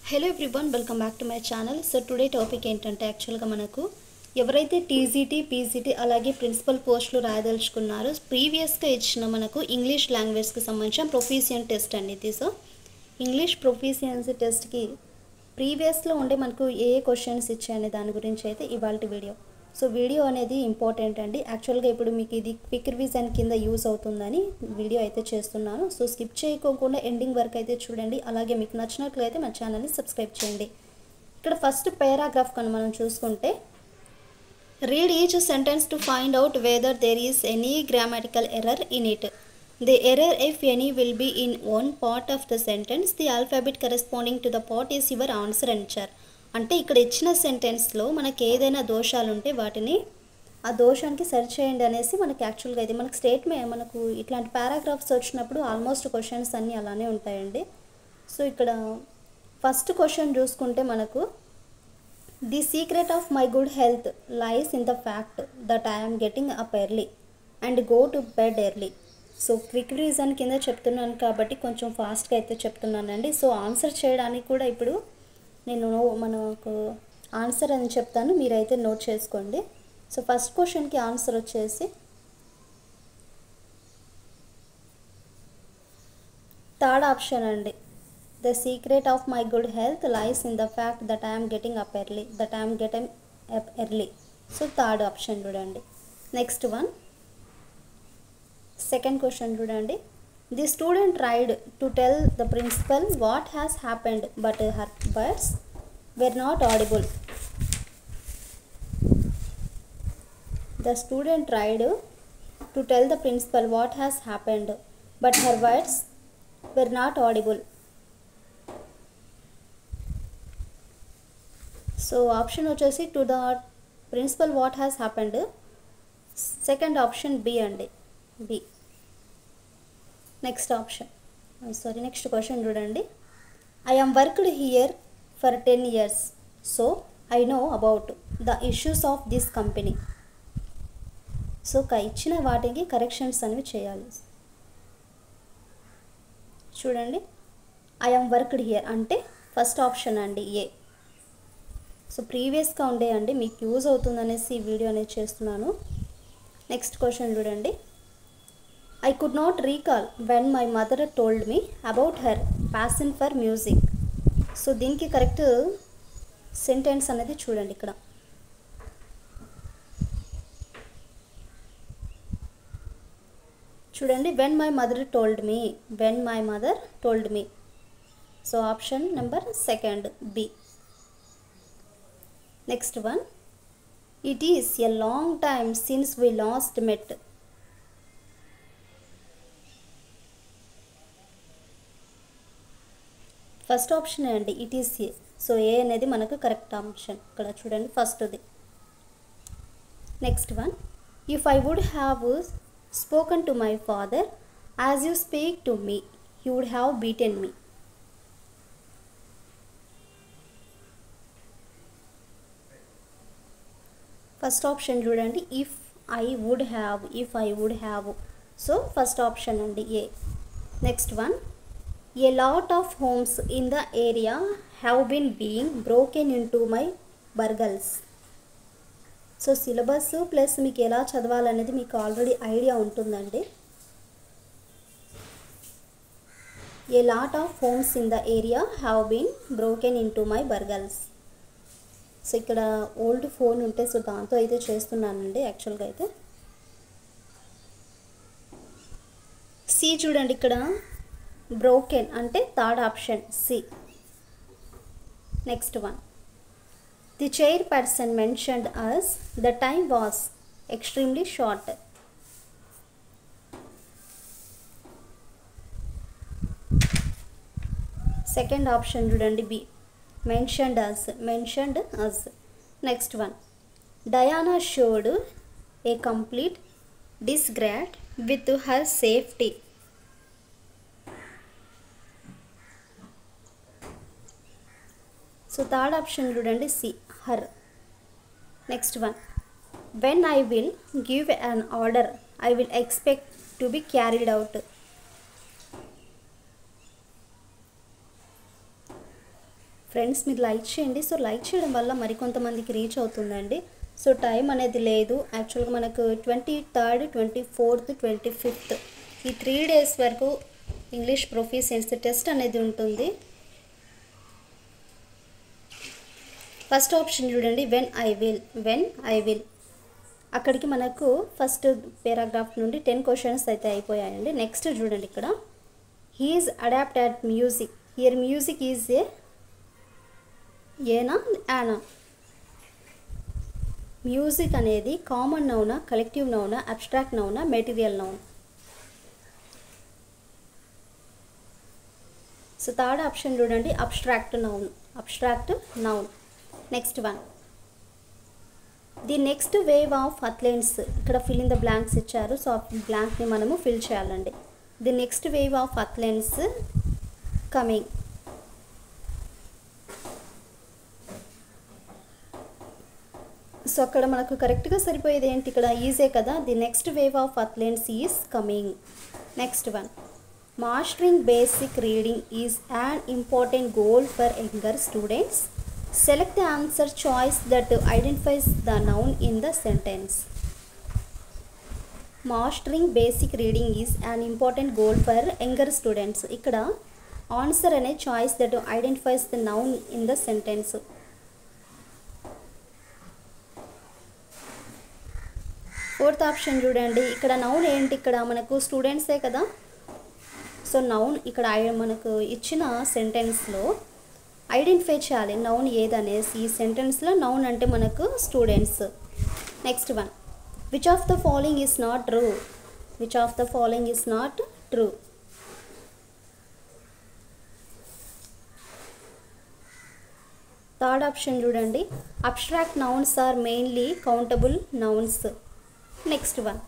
Hello everyone welcome back to my channel. So today topic ఏంటంటే యాక్చువల్గా మనకు ఎవరైతే టీజీటీ పీజీటీ అలాగే ప్రిన్సిపల్ పోస్టులు రాయదలుచుకున్నారో ప్రీవియస్గా ఇచ్చిన మనకు ఇంగ్లీష్ లాంగ్వేజ్కి సంబంధించిన ప్రొఫిషియన్ టెస్ట్ అండి ఇది. సో ఇంగ్లీష్ ప్రొఫిషియన్సీ టెస్ట్కి ప్రీవియస్లో ఉండే మనకు ఏ క్వశ్చన్స్ ఇచ్చాయనే దాని గురించి అయితే ఇవాళ వీడియో. సో వీడియో అనేది ఇంపార్టెంట్ అండి. యాక్చువల్గా ఇప్పుడు మీకు ఇది క్విక్ రివిజన్ కింద యూజ్ అవుతుందని వీడియో అయితే చేస్తున్నాను. సో స్కిప్ చేయకోకుండా ఎండింగ్ వరకు అయితే చూడండి. అలాగే మీకు నచ్చినట్లయితే మా ఛానల్ని సబ్స్క్రైబ్ చేయండి. ఇక్కడ ఫస్ట్ పారాగ్రాఫ్ కన్నా మనం చూసుకుంటే, read each sentence to find out whether there is any grammatical error in it. The error, if any, will be in one part of the sentence. The alphabet corresponding to the part is your answer అని ఇచ్చారు. అంటే ఇక్కడ ఇచ్చిన సెంటెన్స్లో మనకి ఏదైనా దోషాలు ఉంటే వాటిని ఆ దోషానికి సరి చేయండి అనేసి మనకి యాక్చువల్గా అయితే మనకు స్టేట్మెంట్ మనకు ఇట్లాంటి పారాగ్రాఫ్స్ వచ్చినప్పుడు ఆల్మోస్ట్ క్వశ్చన్స్ అన్నీ అలానే ఉంటాయండి. సో ఇక్కడ ఫస్ట్ క్వశ్చన్ చూసుకుంటే మనకు the secret of my good health lies in the fact that I'm getting up early and go to bed early. So quick reason కింద చెప్తున్నాను కాబట్టి కొంచెం ఫాస్ట్గా అయితే చెప్తున్నానండి. సో ఆన్సర్ చేయడానికి కూడా ఇప్పుడు నేను మనకు ఆన్సర్ అని చెప్తాను, మీరైతే నోట్ చేసుకోండి. సో ఫస్ట్ క్వశ్చన్కి ఆన్సర్ వచ్చేసి థర్డ్ ఆప్షన్ అండి. The secret of my good health lies in the fact that I'm getting up early. So third option చూడండి. నెక్స్ట్ వన్, సెకండ్ క్వశ్చన్ చూడండి. The student tried to tell the principal what has happened but her words were not audible. The student tried to tell the principal what has happened but her words were not audible. So option వచ్చేసి to the principal what has happened, second option B అండి, B. Next question చూడండి. I am worked here for 10 years so I know about the issues of this company. So ఇచ్చిన వాటికి corrections అనేవి చేయాలి. చూడండి, I am worked here అంటే first option అండి, A. So ప్రీవియస్గా ఉండేయండి, మీకు యూజ్ అవుతుందనేసి ఈ వీడియో అనేది చేస్తున్నాను. నెక్స్ట్ క్వశ్చన్ చూడండి. I could not recall when my mother told me about her passion for music. So దీనికి కరెక్ట్ సెంటెన్స్ అనేది చూడండి ఇక్కడ. చూడండి, when my mother told me. So option number second, B. Next one, it is a long time since we last met. First option అండి, it is A. So A అనేది మనకు correct option ఇక్కడ చూడండి, ఫస్ట్ది. Next one, if I would have spoken to my father as you speak to me you would have beaten me. First option చూడండి, if I would have. So first option అండి, A. Next one, a lot of homes in the area have been being broken into my burgals. So syllabus plus మీకు ఎలా చదవాలనేది మీకు already idea ఉంటుందండి. A lot of homes in the area have been broken into my burglars. So ఇక్కడ old phone ఉంటే so దాంతో అయితే చేస్తున్నానండి యాక్చువల్గా అయితే. సి చూడండి, ఇక్కడ బ్రోకెన్ అంటే third option, C. Next one, the chairperson mentioned as the time was extremely short. Second option చూడండి, B, mentioned as. Next one, Diana showed a complete disregard with her safety. So third option చూడండి, C, her. Next one, when I will give an order I will expect to be carried out. Friends మీరు like చేయండి. So like చేయడం వల్ల మరికొంతమందికి reach అవుతుందండి. So time అనేది లేదు, యాక్చువల్గా మనకు 23rd, 24th, 25th ఈ 3 days వరకు ఇంగ్లీష్ ప్రొఫిషియన్సీ టెస్ట్ అనేది ఉంటుంది. ఫస్ట్ ఆప్షన్ చూడండి, వెన్ ఐ విల్. అక్కడికి మనకు ఫస్ట్ పారాగ్రాఫ్ నుండి 10 క్వశ్చన్స్ అయితే అయిపోయాయండి. నెక్స్ట్ చూడండి, ఇక్కడ he is adapted music. Here music is ఏనా యానా. మ్యూజిక్ అనేది కామన్ నౌనా, కలెక్టివ్ నౌనా, అబ్స్ట్రాక్ట్ నౌనా, material noun. So third option చూడండి, abstract noun. Next one, the next wave of athletes. ఇక్కడ ఫిల్ ఇన్ ద బ్లాంక్స్ ఇచ్చారు. సో ఆ బ్లాంక్ని మనము ఫిల్ చేయాలండి. The next wave of athletes coming. So అక్కడ మనకు కరెక్ట్గా సరిపోయేది ఏంటి, ఇక్కడ ఈజే కదా, the next wave of athletes is coming. Next one, mastering basic reading is an important goal for younger students. Select the answer choice that identifies the noun in the sentence. Mastering basic reading is an important goal for younger students. ఇక్కడ answer అనే choice that identifies the noun in the sentence. Fourth option చూడండి, ఇక్కడ noun ఏంటి, ఇక్కడ మనకు స్టూడెంట్సే కదా. So noun ఇక్కడ మనకు ఇచ్చిన సెంటెన్స్లో ఐడెంటిఫై చేయాలి నౌన్ ఏదనేసి. ఈ సెంటెన్స్లో నౌన్ అంటే మనకు students. Next one, which of the following is not true. Third option చూడండి, abstract nouns are mainly countable nouns. Next one,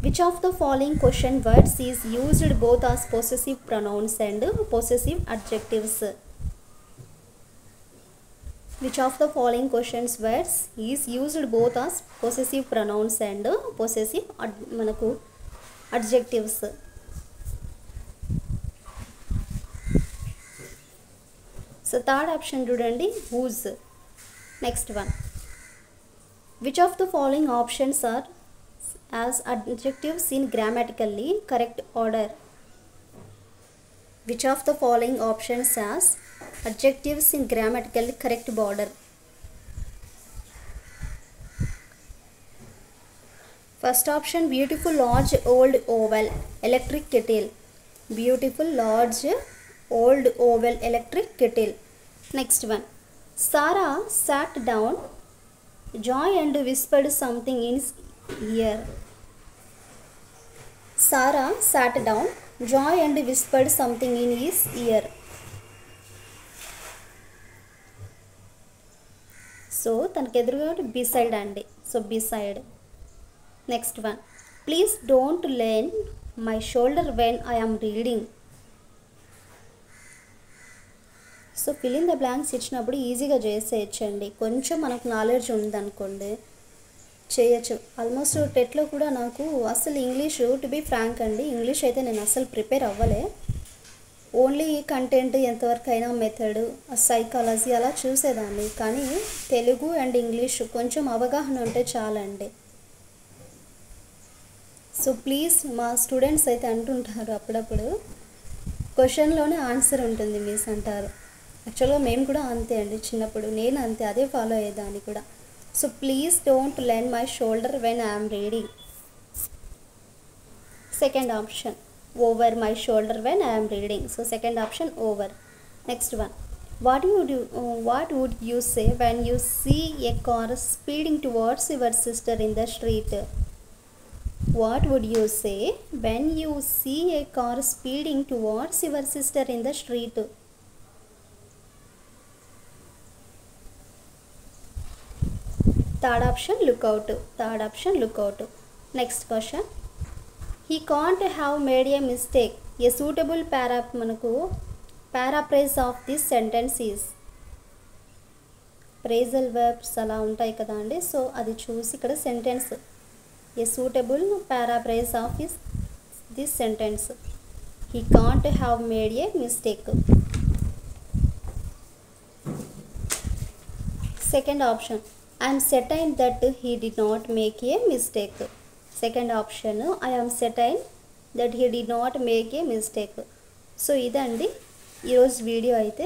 which of the following question words is used both as possessive pronouns and possessive adjectives. Which of the following questions words is used both as possessive pronouns and possessive మనకు adjectives. So third option చూడండి, whose. Next one, which of the following options are as adjectives in grammatically correct order. Which of the following options as adjectives in grammatically correct order. First option, beautiful large old oval electric kettle. Beautiful large old oval electric kettle. Next one, Sarah sat down, Joy and whispered something in his ear. Sarah sat down, Joy and whispered something in his ear. So తనకు ఎదురుగా beside అండి. So beside. Next one, please don't lean my shoulder when I am reading. So fill in the blanks ఇచ్చినప్పుడు ఈజీగా చేసేయచ్చండి. కొంచెం మనకు knowledge ఉందనుకోండి చేయొచ్చు. Almost టెట్లో కూడా నాకు అసలు ఇంగ్లీషు, టు బీ ఫ్రాంక్ అండి, ఇంగ్లీష్ అయితే నేను అసలు ప్రిపేర్ అవ్వలే. ఓన్లీ కంటెంట్ ఎంతవరకు అయినా మెథడ్, సైకాలజీ అలా చూసేదాన్ని. కానీ తెలుగు అండ్ ఇంగ్లీష్ కొంచెం అవగాహన ఉంటే చాలండి. సో ప్లీజ్, మా స్టూడెంట్స్ అయితే అంటుంటారు అప్పుడప్పుడు క్వశ్చన్లోనే ఆన్సర్ ఉంటుంది మిస్ అంటారు. యాక్చువల్గా మేము కూడా అంతే అండి, చిన్నప్పుడు నేను అంతే, అదే ఫాలో అయ్యేదాన్ని కూడా. So please don't lean my shoulder when I am reading. Second option, over my shoulder when I am reading. So second option, over. Next one, what would you say when you see a car speeding towards your sister in the street? What would you say when you see a car speeding towards your sister in the street? Third option, look out. Next question, he can't have made a mistake. A suitable paraphrase of this sentence is. Phrasal verbs అలా ఉంటాయి కదా అండి. So అది చూసి ఇక్కడ sentence, a suitable paraphrase of this sentence. He can't have made a mistake. Second option I am certain that he did not make a mistake. Second option I am certain that he did not make a mistake. So ఇదండి ఈరోజు video అయితే.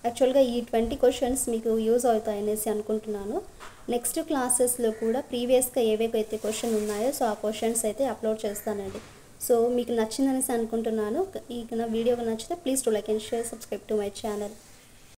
యాక్చువల్గా ఈ 20 questions మీకు use అవుతాయనేసి అనుకుంటున్నాను. Next క్లాసెస్లో కూడా ప్రీవియస్గా ఏవేవైతే క్వశ్చన్ ఉన్నాయో సో ఆ క్వశ్చన్స్ అయితే అప్లోడ్ చేస్తానండి. సో మీకు నచ్చిందనేసి అనుకుంటున్నాను. ఈ వీడియో నచ్చితే please to like and share, subscribe to my channel.